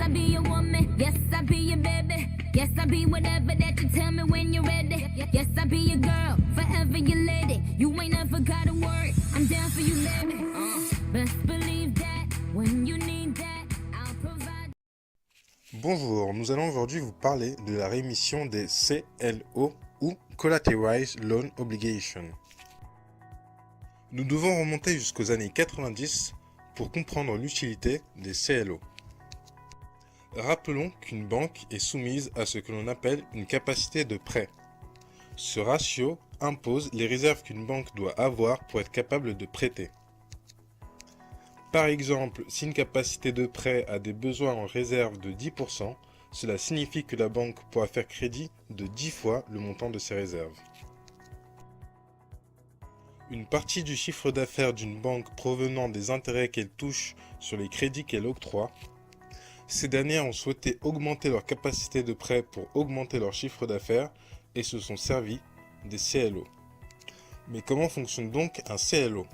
I be your woman. Yes, I be your baby. Yes, I be whatever that you tell me when you're ready. Yes, I be your girl, forever your lady. You ain't never gotta worry, I'm down for you, baby. Best believe that when you need that, I'll provide. Bonjour, nous allons aujourd'hui vous parler de la rémission des CLO ou Collateralized Loan Obligation. Nous devons remonter jusqu'aux années 90 pour comprendre l'utilité des CLO. Rappelons qu'une banque est soumise à ce que l'on appelle une capacité de prêt. Ce ratio impose les réserves qu'une banque doit avoir pour être capable de prêter. Par exemple, si une capacité de prêt a des besoins en réserve de 10%, cela signifie que la banque pourra faire crédit de 10 fois le montant de ses réserves. Une partie du chiffre d'affaires d'une banque provenant des intérêts qu'elle touche sur les crédits qu'elle octroie. Ces dernières ont souhaité augmenter leur capacité de prêt pour augmenter leur chiffre d'affaires et se sont servis des CLO. Mais comment fonctionne donc un CLO ?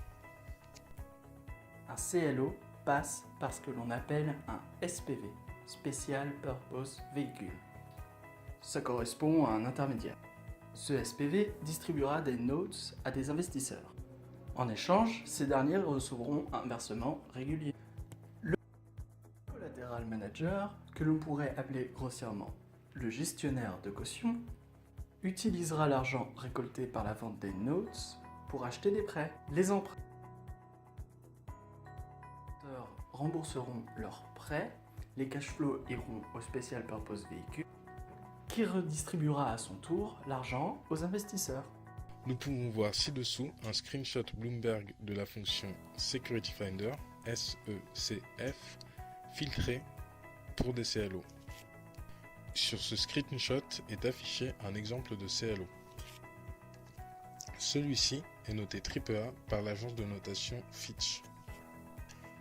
Un CLO passe par ce que l'on appelle un SPV, Special Purpose Vehicle. Ça correspond à un intermédiaire. Ce SPV distribuera des notes à des investisseurs. En échange, ces derniers recevront un versement régulier. Le collateral manager, que l'on pourrait appeler grossièrement le gestionnaire de caution, utilisera l'argent récolté par la vente des notes pour acheter des prêts. Les emprunts rembourseront leurs prêts, les cash flows iront au Special Purpose Vehicle, qui redistribuera à son tour l'argent aux investisseurs. Nous pouvons voir ci-dessous un screenshot Bloomberg de la fonction Security Finder, SECF, filtré pour des CLO. Sur ce screenshot est affiché un exemple de CLO. Celui-ci est noté AAA par l'agence de notation Fitch.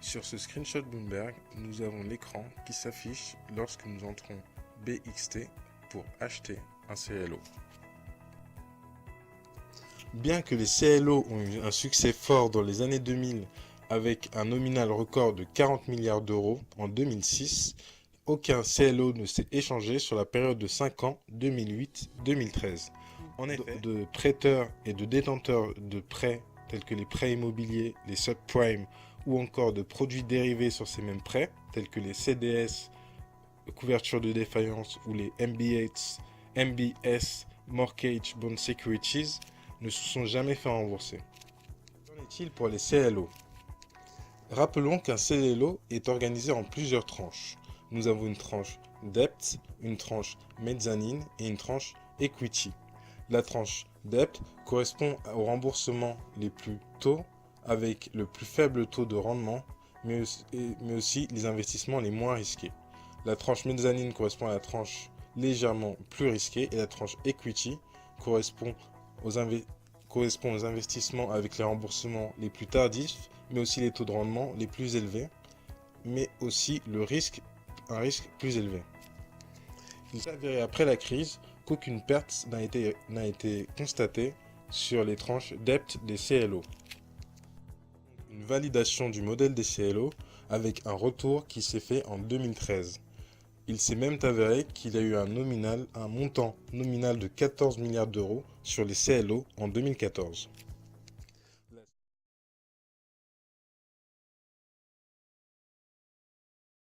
Sur ce screenshot Bloomberg, nous avons l'écran qui s'affiche lorsque nous entrons BXT pour acheter un CLO. Bien que les CLO ont eu un succès fort dans les années 2000 avec un nominal record de 40 milliards d'euros en 2006, aucun CLO ne s'est échangé sur la période de 5 ans 2008-2013. En effet, de prêteurs et de détenteurs de prêts tels que les prêts immobiliers, les subprimes ou encore de produits dérivés sur ces mêmes prêts tels que les CDS, couverture de défaillance ou les MBS, Mortgage Bond Securities, ne se sont jamais fait rembourser. Qu'en est-il pour les CLO ? Rappelons qu'un CLO est organisé en plusieurs tranches. Nous avons une tranche Debt, une tranche Mezzanine et une tranche Equity. La tranche Debt correspond aux remboursements les plus tôt avec le plus faible taux de rendement, mais aussi les investissements les moins risqués. La tranche Mezzanine correspond à la tranche légèrement plus risquée et la tranche Equity correspond aux investissements avec les remboursements les plus tardifs, mais aussi les taux de rendement les plus élevés, mais aussi un risque plus élevé. Il s'est avéré après la crise qu'aucune perte n'a été constatée sur les tranches Debt des CLO. Une validation du modèle des CLO avec un retour qui s'est fait en 2013. Il s'est même avéré qu'il y a eu un montant nominal de 14 milliards d'euros sur les CLO en 2014.